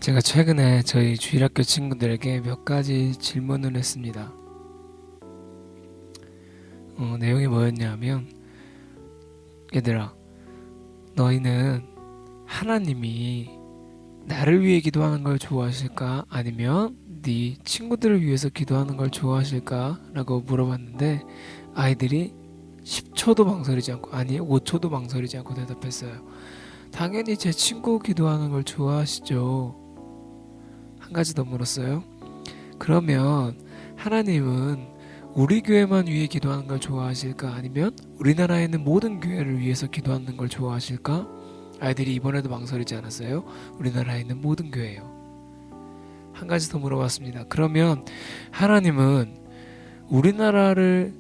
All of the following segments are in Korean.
제가 최근에 저희 주일학교 친구들에게 몇 가지 질문을 했습니다. 내용이 뭐였냐면, 얘들아, 너희는 하나님이 나를 위해 기도하는 걸 좋아하실까? 아니면 네 친구들을 위해서 기도하는 걸 좋아하실까? 라고 물어봤는데 아이들이 10초도 망설이지 않고, 아니 5초도 망설이지 않고 대답했어요. 당연히 제 친구 기도하는 걸 좋아하시죠. 한 가지 더 물었어요. 그러면 하나님은 우리 교회만 위해 기도하는 걸 좋아하실까? 아니면 우리나라에 있는 모든 교회를 위해서 기도하는 걸 좋아하실까? 아이들이 이번에도 망설이지 않았어요. 우리나라에 있는 모든 교회요. 한 가지 더 물어봤습니다. 그러면 하나님은 우리나라를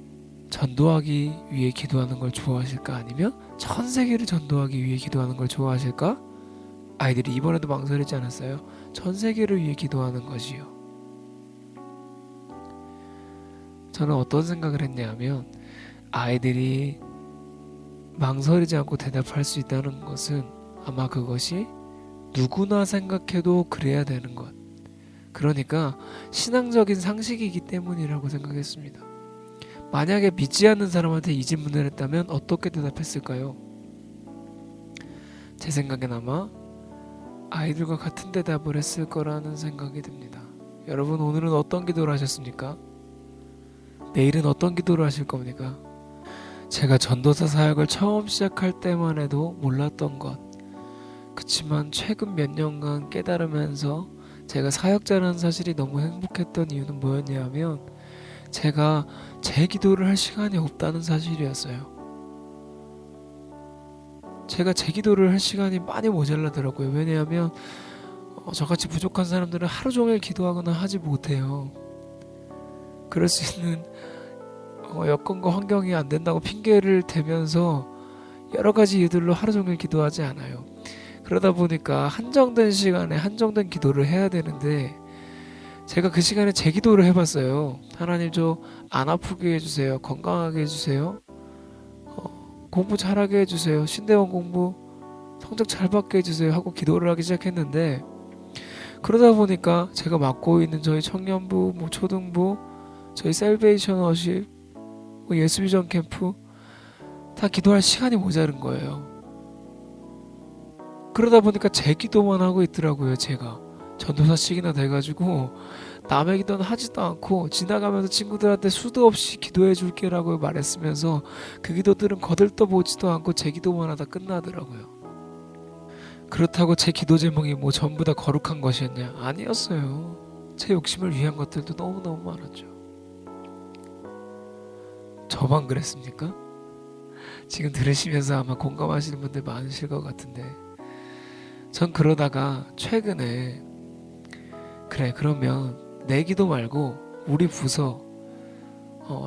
전도하기 위해 기도하는 걸 좋아하실까? 아니면 전 세계를 전도하기 위해 기도하는 걸 좋아하실까? 아이들이 이번에도 망설이지 않았어요. 전 세계를 위해 기도하는 것이요. 저는 어떤 생각을 했냐면 아이들이 망설이지 않고 대답할 수 있다는 것은 아마 그것이 누구나 생각해도 그래야 되는 것. 그러니까 신앙적인 상식이기 때문이라고 생각했습니다. 만약에 믿지 않는 사람한테 이 질문을 했다면 어떻게 대답했을까요? 제 생각엔 아마 아이들과 같은 대답을 했을 거라는 생각이 듭니다. 여러분, 오늘은 어떤 기도를 하셨습니까? 내일은 어떤 기도를 하실 겁니까? 제가 전도사 사역을 처음 시작할 때만 해도 몰랐던 것. 그치만 최근 몇 년간 깨달으면서 제가 사역자라는 사실이 너무 행복했던 이유는 뭐였냐면 제가 제 기도를 할 시간이 없다는 사실이었어요. 제가 제 기도를 할 시간이 많이 모자라더라고요. 왜냐하면 저같이 부족한 사람들은 하루 종일 기도하거나 하지 못해요. 그럴 수 있는 여건과 환경이 안 된다고 핑계를 대면서 여러 가지 이유들로 하루 종일 기도하지 않아요. 그러다 보니까 한정된 시간에 한정된 기도를 해야 되는데 제가 그 시간에 제 기도를 해봤어요. 하나님, 저 안 아프게 해주세요. 건강하게 해주세요. 공부 잘하게 해주세요. 신대원 공부 성적 잘 받게 해주세요 하고 기도를 하기 시작했는데, 그러다 보니까 제가 맡고 있는 저희 청년부, 초등부, 저희 셀베이션 워십, 예수비전 캠프 다 기도할 시간이 모자른 거예요. 그러다 보니까 제 기도만 하고 있더라고요. 제가 전도사씩이나 돼가지고 남의 기도는 하지도 않고 지나가면서 친구들한테 수도 없이 기도해 줄게라고 말했으면서 그 기도들은 거들떠보지도 않고 제 기도만 하다 끝나더라고요. 그렇다고 제 기도 제목이 전부 다 거룩한 것이었냐? 아니었어요. 제 욕심을 위한 것들도 너무너무 많았죠. 저만 그랬습니까? 지금 들으시면서 아마 공감하시는 분들 많으실 것 같은데, 전 그러다가 최근에 그래, 그러면 내 기도 말고 우리 부서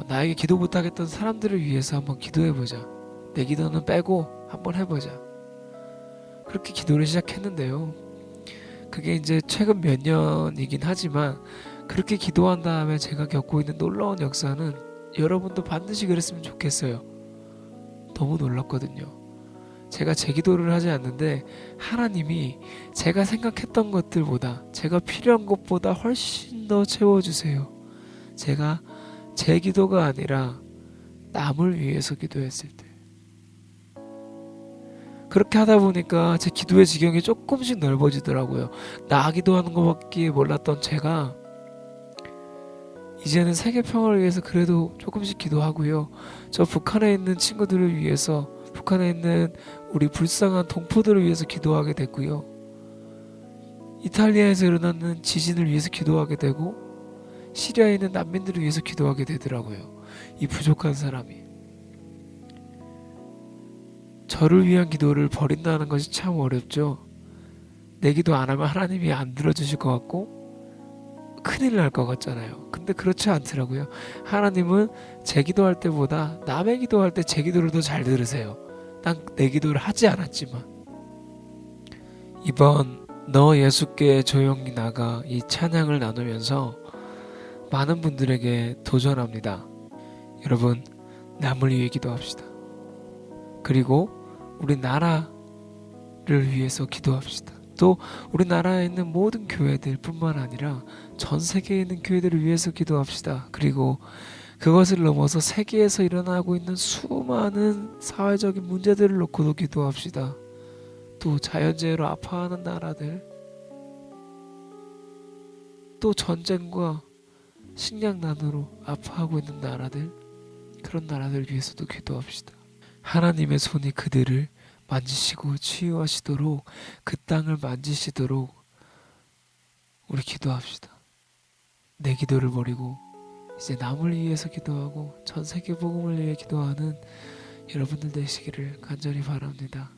나에게 기도 부탁했던 사람들을 위해서 한번 기도해보자. 내 기도는 빼고 한번 해보자. 그렇게 기도를 시작했는데요. 그게 이제 최근 몇 년이긴 하지만 그렇게 기도한 다음에 제가 겪고 있는 놀라운 역사는 여러분도 반드시 그랬으면 좋겠어요. 너무 놀랐거든요. 제가 제 기도를 하지 않는데 하나님이 제가 생각했던 것들보다, 제가 필요한 것보다 훨씬 더 채워주세요. 제가 제 기도가 아니라 남을 위해서 기도했을 때, 그렇게 하다 보니까 제 기도의 지경이 조금씩 넓어지더라고요. 나 기도하는 것밖에 몰랐던 제가 이제는 세계 평화를 위해서 그래도 조금씩 기도하고요. 저 북한에 있는 친구들을 위해서, 북한에 있는 우리 불쌍한 동포들을 위해서 기도하게 됐고요. 이탈리아에서 일어나는 지진을 위해서 기도하게 되고 시리아에 있는 난민들을 위해서 기도하게 되더라고요. 이 부족한 사람이. 저를 위한 기도를 버린다는 것이 참 어렵죠. 내 기도 안 하면 하나님이 안 들어주실 것 같고 큰일 날 것 같잖아요. 근데 그렇지 않더라고요. 하나님은 제 기도할 때보다 남의 기도할 때 제 기도를 더 잘 들으세요. 난 내 기도를 하지 않았지만. 이번 너 예수께 조용히 나가 이 찬양을 나누면서 많은 분들에게 도전합니다. 여러분, 남을 위해 기도합시다. 그리고 우리 나라를 위해서 기도합시다. 또 우리나라에 있는 모든 교회들뿐만 아니라 전 세계에 있는 교회들을 위해서 기도합시다. 그리고 그것을 넘어서 세계에서 일어나고 있는 수많은 사회적인 문제들을 놓고도 기도합시다. 또 자연재해로 아파하는 나라들, 또 전쟁과 식량난으로 아파하고 있는 나라들, 그런 나라들 위해서도 기도합시다. 하나님의 손이 그들을 만지시고 치유하시도록, 그 땅을 만지시도록 우리 기도합시다. 내 기도를 버리고 이제 남을 위해서 기도하고 전 세계 복음을 위해 기도하는 여러분들 되시기를 간절히 바랍니다.